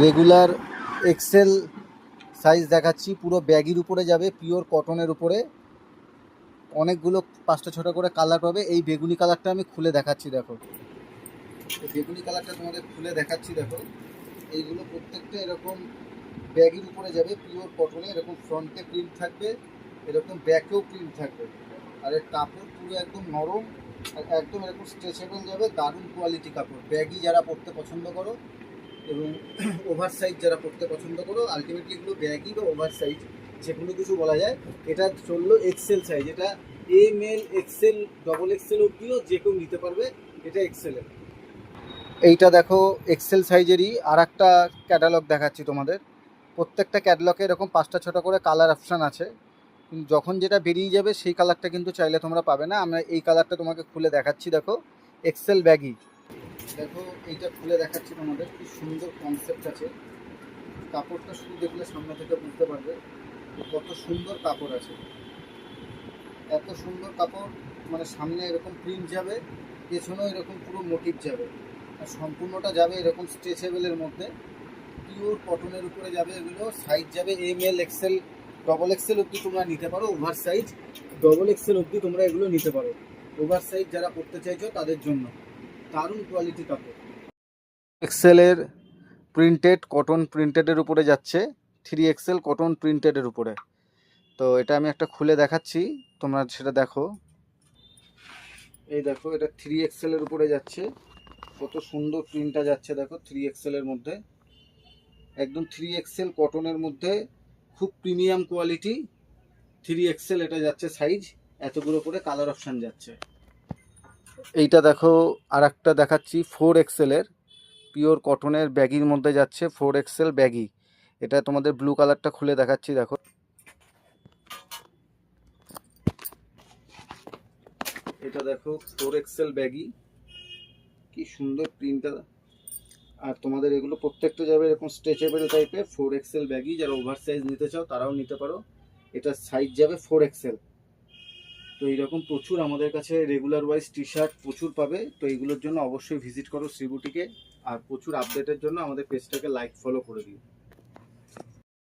Regular XL size দেখাচ্ছি, পুরো ব্যাগির উপরে যাবে, পিওর কটনের উপরে। অনেকগুলো 5টা 6টা করে কালার পাবে। এই বেগুনি কালারটা আমি খুলে দেখাচ্ছি, দেখো বেগুনি কালারটা তোমাদের খুলে দেখাচ্ছি। দেখো এইগুলো প্রত্যেকটা এরকম ব্যাগের উপরে যাবে, পিওর কটনে। এরকম ফ্রন্টে প্রিন্ট থাকবে, এরকম ব্যাকেও প্রিন্ট থাকবে। আর এর কাপড় পুরো একদম নরম আর একদম এরকম স্ট্রেচেবল যাবে। দারুণ কোয়ালিটি কাপড়। ব্যাগি যারা পরতে পছন্দ করো এবং ওভার সাইজ যারা পরতে পছন্দ করো, আলটিমেটলি এগুলো ব্যাগি বা ওভার সাইজ যে কোনো কিছু বলা যায়। এটা চললো এক্সেল সাইজ। এটা M L XL double XL অব্দিও যে কেউ নিতে পারবে। এটা এক্সেলের। এইটা দেখো এক্সেল সাইজেরই আর একটা ক্যাটালগ দেখাচ্ছি তোমাদের। প্রত্যেকটা ক্যাটালগে এরকম 5টা 6টা করে কালার অপশান আছে, কিন্তু যখন যেটা বেরিয়ে যাবে সেই কালারটা কিন্তু চাইলে তোমরা পাবে না। আমরা এই কালারটা তোমাকে খুলে দেখাচ্ছি। দেখো এক্সেল ব্যাগি। দেখো এইটা খুলে দেখাচ্ছি তোমাদের, কি সুন্দর কনসেপ্ট আছে। কাপড়টা শুধু দেখলে সামনে থেকে বুঝতে পারবে কত সুন্দর কাপড় আছে। এত সুন্দর কাপড়, মানে সামনে এরকম প্রিন্ট যাবে, পেছনেও এরকম পুরো মোটিভ যাবে, আর সম্পূর্ণটা যাবে এরকম স্ট্রেচেবলের মধ্যে। পিওর কটনের উপরে যাবে এগুলো। সাইজ যাবে M L XL double XL অবধি তোমরা নিতে পারো। ওভার সাইজ ডবল এক্সেল অবধি তোমরা এগুলো নিতে পারো। ওভার সাইজ যারা পড়তে চাইছো তাদের জন্য দারুণ কোয়ালিটি কাপড়। এক্সেলের প্রিন্টেড কটন প্রিন্টেডের উপরে যাচ্ছে, 3XL কটন প্রিন্টেডের উপরে। তো এটা আমি একটা খুলে দেখাচ্ছি, তোমরা সেটা দেখো। এই দেখো এটা 3XL এর উপরে যাচ্ছে। কত সুন্দর প্রিন্টটা যাচ্ছে দেখো 3XL এর মধ্যে। একদম 3XL কটনের মধ্যে খুব প্রিমিয়াম কোয়ালিটি। 3XL এটা যাচ্ছে সাইজ। এতগুলো করে কালার অপশান যাচ্ছে। এইটা দেখো আর একটা দেখাচ্ছি 4XL এর পিওর কটনের ব্যাগির মধ্যে যাচ্ছে। 4XL baggy. এটা তোমাদের ব্লু কালারটা খুলে দেখাচ্ছি। দেখো এটা দেখো 4XL ব্যাগি, কি সুন্দর প্রিন্টটা। আর তোমাদের এগুলো প্রত্যেকটা যাবে এরকম স্ট্রেচেবল টাইপের। 4XL ব্যাগি, যারা ওভার সাইজ নিতে চাও তারাও নিতে পারো। এটা সাইজ যাবে 4XL। তো এইরকম প্রচুর আমাদের কাছে রেগুলার ওয়াইজ টি শার্ট প্রচুর পাবে। তো এইগুলোর জন্য অবশ্যই ভিজিট করো শ্রী বুটিকে। আর প্রচুর আপডেটের জন্য আমাদের পেজটাকে লাইক ফলো করে দিও।